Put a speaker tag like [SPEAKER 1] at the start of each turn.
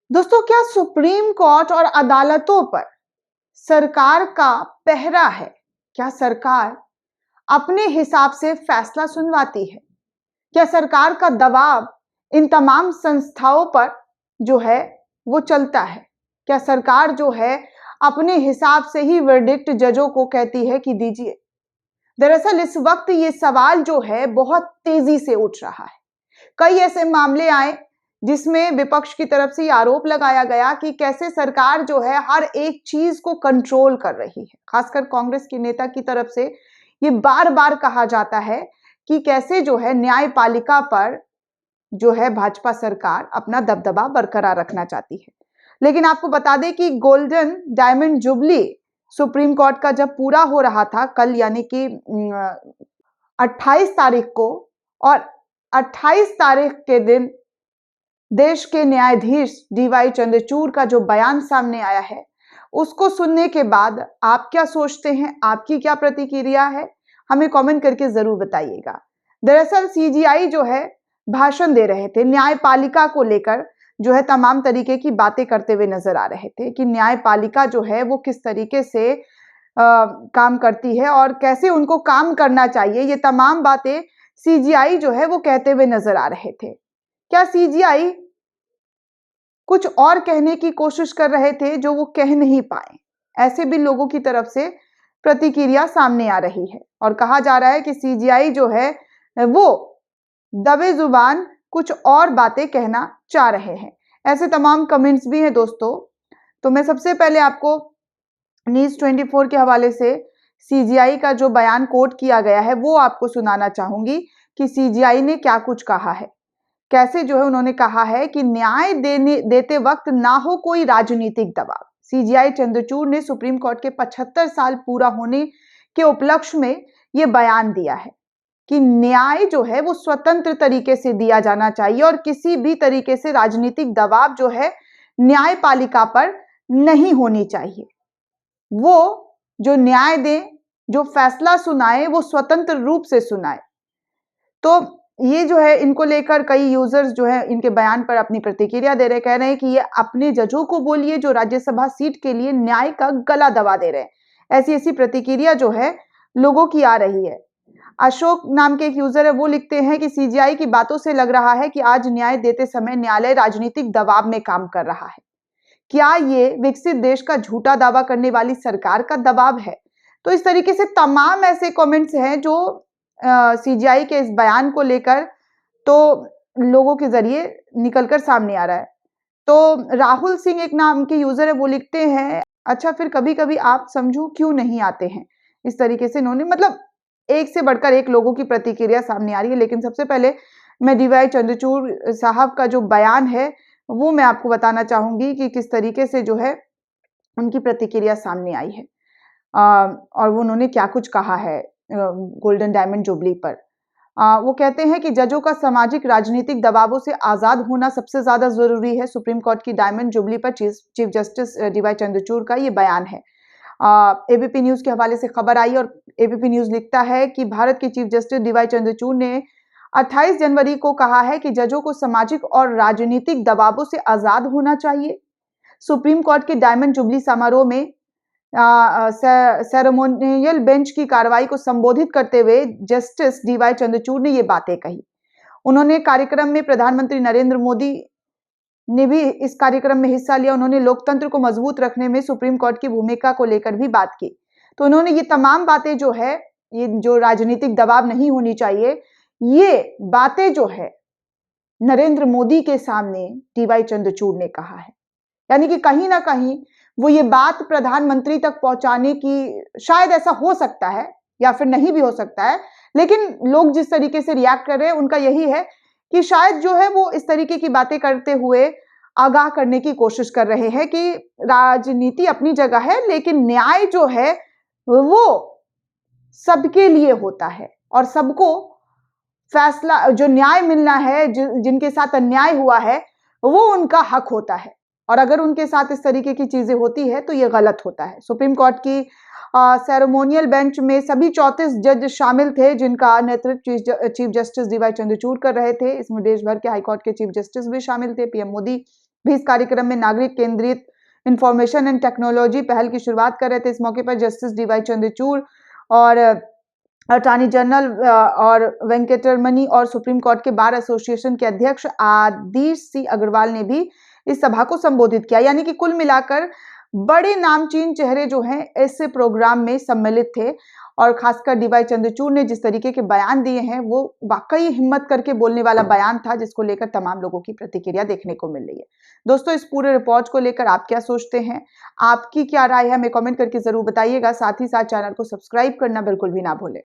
[SPEAKER 1] दोस्तों, क्या supreme court और अदालतों पर सरकार का पहरा है? क्या सरकार अपने हिसाब से फैसला सुनवाती है? क्या सरकार का दबाव इन तमाम संस्थाओं पर जो है वो चलता है? क्या सरकार जो है अपने हिसाब से ही वर्डिक्ट जजों को कहती है कि दीजिए? दरअसल इस वक्त ये सवाल जो है बहुत तेजी से उठ रहा है। कई ऐसे मामले आए जिसमें विपक्ष की तरफ से आरोप लगाया गया कि कैसे सरकार जो है हर एक चीज को कंट्रोल कर रही है। खासकर कांग्रेस के नेता की तरफ से ये बार बार कहा जाता है कि कैसे जो है न्यायपालिका पर जो है भाजपा सरकार अपना दबदबा बरकरार रखना चाहती है। लेकिन आपको बता दें कि golden diamond jubilee supreme court का जब पूरा हो रहा था कल, यानी कि 28 तारीख को, और 28 तारीख के दिन देश के न्यायाधीश डीवाई चंद्रचूड़ का जो बयान सामने आया है उसको सुनने के बाद आप क्या सोचते हैं, आपकी क्या प्रतिक्रिया है, हमें कमेंट करके जरूर बताइएगा। दरअसल सीजीआई जो है भाषण दे रहे थे न्यायपालिका को लेकर, जो है तमाम तरीके की बातें करते हुए नजर आ रहे थे कि न्यायपालिका जो है वो किस तरीके से काम करती है और कैसे उनको काम करना चाहिए। ये तमाम बातें सीजीआई जो है वो कहते हुए नजर आ रहे थे। क्या सीजीआई कुछ और कहने की कोशिश कर रहे थे जो वो कह नहीं पाए? ऐसे भी लोगों की तरफ से प्रतिक्रिया सामने आ रही है और कहा जा रहा है कि सीजीआई जो है वो दबे जुबान कुछ और बातें कहना चाह रहे हैं। ऐसे तमाम कमेंट्स भी हैं दोस्तों। तो मैं सबसे पहले आपको न्यूज़ 24 के हवाले से सीजीआई का जो बयान कोट किया गया है वो आपको सुनाना चाहूंगी कि सीजीआई ने क्या कुछ कहा है। कैसे जो है उन्होंने कहा है कि न्याय देते वक्त ना हो कोई राजनीतिक दबाव। सीजीआई चंद्रचूड़ ने सुप्रीम कोर्ट के 75 साल पूरा होने के उपलक्ष्य में यह बयान दिया है कि न्याय जो है वो स्वतंत्र तरीके से दिया जाना चाहिए और किसी भी तरीके से राजनीतिक दबाव जो है न्यायपालिका पर नहीं होनी चाहिए। वो जो न्याय दे, जो फैसला सुनाए, वो स्वतंत्र रूप से सुनाए। तो ये जो है इनको लेकर कई यूजर्स जो है इनके बयान पर अपनी प्रतिक्रिया दे रहे, कह रहे हैं कि ये अपने जजों को बोलिए जो राज्यसभा सीट के लिए न्याय का गला दबा दे रहे हैं। ऐसी ऐसी प्रतिक्रिया जो है लोगों की आ रही है। अशोक नाम के एक यूजर है, वो लिखते हैं कि सीजीआई की बातों से लग रहा है कि आज न्याय देते समय न्यायालय राजनीतिक दबाव में काम कर रहा है। क्या ये विकसित देश का झूठा दावा करने वाली सरकार का दबाव है? तो इस तरीके से तमाम ऐसे कमेंट्स हैं जो सीजीआई के इस बयान को लेकर तो लोगों के जरिए निकलकर सामने आ रहा है। तो राहुल सिंह एक नाम के यूजर है, वो लिखते हैं, अच्छा फिर कभी कभी आप समझो क्यों नहीं आते हैं। इस तरीके से इन्होंने मतलब एक से बढ़कर एक लोगों की प्रतिक्रिया सामने आ रही है। लेकिन सबसे पहले मैं डीवाई चंद्रचूड़ साहब का जो बयान है वो मैं आपको बताना चाहूंगी कि किस तरीके से जो है उनकी प्रतिक्रिया सामने आई है और वो उन्होंने क्या कुछ कहा है गोल्डन डायमंड जुबली पर। वो कहते हैं कि जजों का सामाजिक राजनीतिक दबावों से आजाद होना सबसे ज्यादा जरूरी है। सुप्रीम कोर्ट की डायमंड जुबली पर चीफ जस्टिस डीवाई चंद्रचूड़ का ये बयान है। एबीपी न्यूज के हवाले से खबर आई और एबीपी न्यूज लिखता है कि भारत के चीफ जस्टिस डीवाई चंद्रचूड़ ने 28 जनवरी को कहा है कि जजों को सामाजिक और राजनीतिक दबावों से आजाद होना चाहिए। सुप्रीम कोर्ट के डायमंड जुबली समारोह में सेरेमोनियल बेंच की कार्रवाई को संबोधित करते हुए जस्टिस डीवाई चंद्रचूड़ ने ये बातें कही। उन्होंने कार्यक्रम में प्रधानमंत्री नरेंद्र मोदी ने भी इस कार्यक्रम में हिस्सा लिया। उन्होंने लोकतंत्र को मजबूत रखने में सुप्रीम कोर्ट की भूमिका को लेकर भी बात की। तो उन्होंने ये तमाम बातें जो है, ये जो राजनीतिक दबाव नहीं होनी चाहिए, ये बातें जो है नरेंद्र मोदी के सामने डीवाई चंद्रचूड़ ने कहा है। यानी कि कहीं ना कहीं वो ये बात प्रधानमंत्री तक पहुंचाने की, शायद ऐसा हो सकता है या फिर नहीं भी हो सकता है, लेकिन लोग जिस तरीके से रिएक्ट कर रहे हैं उनका यही है कि शायद जो है वो इस तरीके की बातें करते हुए आगाह करने की कोशिश कर रहे हैं कि राजनीति अपनी जगह है लेकिन न्याय जो है वो सबके लिए होता है और सबको फैसला, जो न्याय मिलना है, जिनके साथ अन्याय हुआ है वो उनका हक होता है और अगर उनके साथ इस तरीके की चीजें होती है तो ये गलत होता है। सुप्रीम कोर्ट की सेरेमोनियल बेंच में सभी 34 जज शामिल थे जिनका नेतृत्व चीफ जस्टिस डीवाई चंद्रचूड़ कर रहे थे। इसमें देश भर के हाईकोर्ट के चीफ जस्टिस भी शामिल थे। पीएम मोदी भी इस कार्यक्रम में नागरिक केंद्रित इंफॉर्मेशन एंड टेक्नोलॉजी पहल की शुरुआत कर रहे थे। इस मौके पर जस्टिस डीवाई चंद्रचूड़ और अटॉर्नी जनरल और वेंकटरमणी और सुप्रीम कोर्ट के बार एसोसिएशन के अध्यक्ष आदिश सी अग्रवाल ने भी इस सभा को संबोधित किया। यानी कि कुल मिलाकर बड़े नामचीन चेहरे जो हैं इस प्रोग्राम में सम्मिलित थे और खासकर डीवाई चंद्रचूड़ ने जिस तरीके के बयान दिए हैं वो वाकई हिम्मत करके बोलने वाला बयान था, जिसको लेकर तमाम लोगों की प्रतिक्रिया देखने को मिल रही है। दोस्तों, इस पूरे रिपोर्ट को लेकर आप क्या सोचते हैं, आपकी क्या राय है, हमें कमेंट करके जरूर बताइएगा। साथ ही साथ चैनल को सब्सक्राइब करना बिल्कुल भी ना भूलें।